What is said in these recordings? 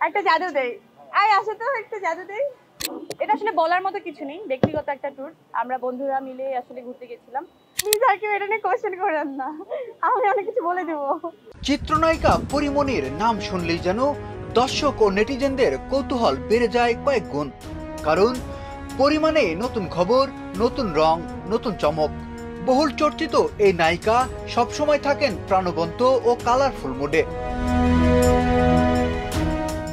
একটা জাদু দেই। আসে তো একটা জাদু দেই। এটা আসলে বলার মতো কিছু নেই, ব্যক্তিগত একটা ট্যুর। আমরা বন্ধুরা মিলে আসলে ঘুরতে গেছিলাম। প্লিজ আর কেউ এটা নিয়ে কোয়েশ্চেন করেন না, আমি অনেক কিছু বলে দেবো। চিত্রনায়িকা পরিমণির নাম শুনলেই যেন দর্শক ও নেটিজেনদের কৌতূহল বেড়ে যায় কয়েক গুণ। কারণ পরিমাণে নতুন খবর, নতুন রং, নতুন চমক। বহুল চর্চিত এই নায়িকা সবসময় থাকেন প্রাণবন্ত ও কালারফুল মুডে।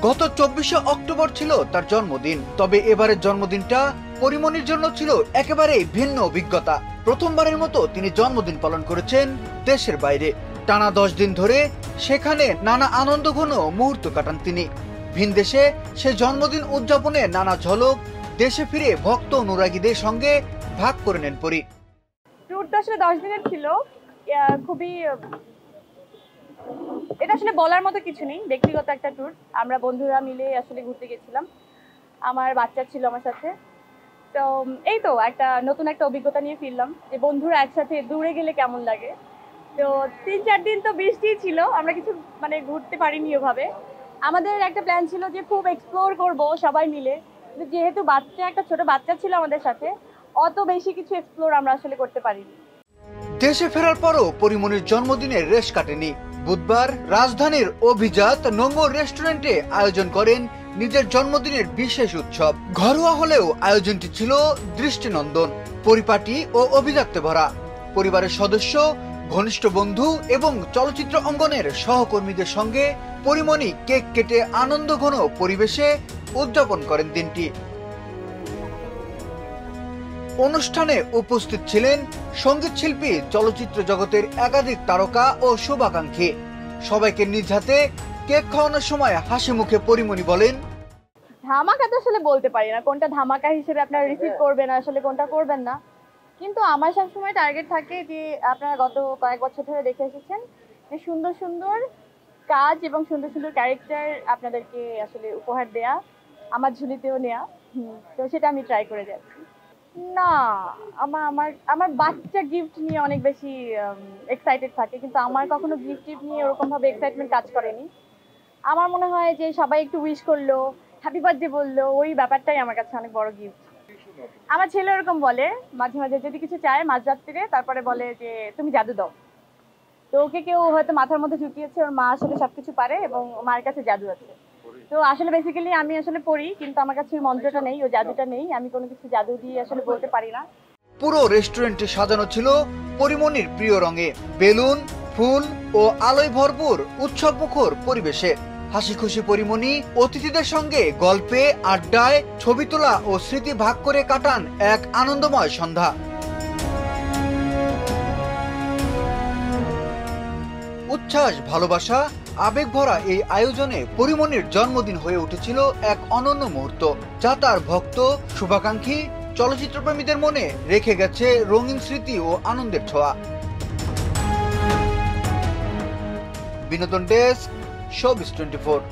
গত 24শে অক্টোবর ছিল তার জন্মদিন। তবে এবারের জন্মদিনটা পরিমণির জন্য ছিল একেবারে ভিন্ন অভিজ্ঞতা। প্রথমবারের মতো তিনি জন্মদিন পালন করেছেন দেশের বাইরে। টানা 10 দিন ধরে সেখানে নানা আনন্দঘন মুহূর্ত কাটান তিনি। ভিনদেশে সে জন্মদিন উদযাপনে নানা ঝলক দেশে ফিরে ভক্ত অনুরাগীদের সঙ্গে ভাগ করে নেন পরি। ট্যুরটা আসলে 10 দিনের ছিল। খুবই, এটা আসলে বলার মতো কিছু নেই, ব্যক্তিগত একটা ট্যুর। আমরা বন্ধুরা মিলে আসলে ঘুরতে গেছিলাম। আমার বাচ্চা ছিল আমার সাথে। তো এই তো একটা নতুন একটা অভিজ্ঞতা নিয়ে ফিরলাম, যে বন্ধুরা একসাথে দূরে গেলে কেমন লাগে। তো 3-4 দিন তো বৃষ্টি ছিল, আমরা কিছু মানে ঘুরতে পারিনি ওভাবে। আমাদের একটা প্ল্যান ছিল যে খুব এক্সপ্লোর করব সবাই মিলে, কিন্তু যেহেতু একটা ছোট বাচ্চা ছিল আমাদের সাথে, অত বেশি কিছু এক্সপ্লোর আমরা আসলে করতে পারিনি। দেশে ফেরার পরও পরিমণির জন্মদিনের রেশ কাটেনি। বুধবার রাজধানীর অভিজাত নোংর রেস্টুরেন্টে আয়োজন করেন নিজের জন্মদিনের বিশেষ উৎসব। ঘরোয়া হলেও আয়োজনটি ছিল দৃষ্টিনন্দন, পরিপাটি ও অভিজাত্যে ভরা। পরিবারের সদস্য, ঘনিষ্ঠ বন্ধু এবং চলচ্চিত্র অঙ্গনের সহকর্মীদের সঙ্গে পরিমণি কেক কেটে আনন্দঘন পরিবেশে উদযাপন করেন দিনটি। অনুষ্ঠানে উপস্থিত ছিলেন সঙ্গীত শিল্পী, চলচ্চিত্র জগতের একাধিক তারকা ও শুভাকাঙ্ক্ষী। সবাইকে নিজ হাতে কেক খাওয়ানোর সময় হাসি মুখে পরিমণি বলেন, ধামাকা তো আসলে বলতে পারি না কোনটা ধামাকা হিসেবে আপনারা রিসিভ করবেন, আসলে কোনটা করবেন না। কিন্তু আমার সবসময় টার্গেট থাকে যে আপনারা গত কয়েক বছর ধরে দেখে এসেছেন যে সুন্দর সুন্দর কাজ এবং সুন্দর সুন্দর ক্যারেক্টার আপনাদেরকে আসলে উপহার দেয়া, আমার ঝুলিতেও নেয়া। তো সেটা আমি ট্রাই করে যাচ্ছি। না, আমার আমার আমার বাচ্চা গিফট নিয়ে অনেক বেশি এক্সাইটেড থাকে, কিন্তু আমার কখনো গিফট নিয়ে ওরকম ভাবে এক্সাইটমেন্ট কাজ করেনি। আমার মনে হয় যে সবাই একটু উইশ করলো, হ্যাপি বার্থডে বললো, ওই ব্যাপারটাই আমার কাছে অনেক বড় গিফট। আমার ছেলে এরকম বলে মাঝে মাঝে, যদি কিছু চায় মাঝরাত্রিরে, তারপরে বলে যে তুমি জাদু দাও। তো ওকে কেউ হয়তো মাথার মধ্যে ঢুকিয়েছে, ওর মা আসলে সবকিছু পারে এবং মার কাছে জাদু আছে। তো আসলে বেসিক্যালি আমি আসলে পড়ি, কিন্তু আমার কাছে ওই মন্ত্রটা নেই, ওই জাদুটা নেই। আমি কোনো কিছু জাদু দিয়ে আসলে বলতে পারি না। পুরো রেস্টুরেন্টে সাজানো ছিল পরিমণির প্রিয় রঙে, বেলুন, ফুল ও আলোয় ভরপুর উৎসবমুখর পরিবেশে। হাসি খুশি পরিমণি অতিথিদের সঙ্গে গল্পে, আড্ডায়, ছবি তোলা ও স্মৃতি ভাগ করে কাটান এক আনন্দময় সন্ধ্যা। উচ্ছ্বাস, ভালোবাসা, আবেগ ভরা এই আয়োজনে পরিমণির জন্মদিন হয়ে উঠেছিল এক অনন্য মুহূর্ত, যা তার ভক্ত, শুভাকাঙ্ক্ষী, চলচ্চিত্রপ্রেমীদের মনে রেখে গেছে রঙিন স্মৃতি ও আনন্দের ছোঁয়া। বিনোদন ডেস্ক, শোবিজ 24।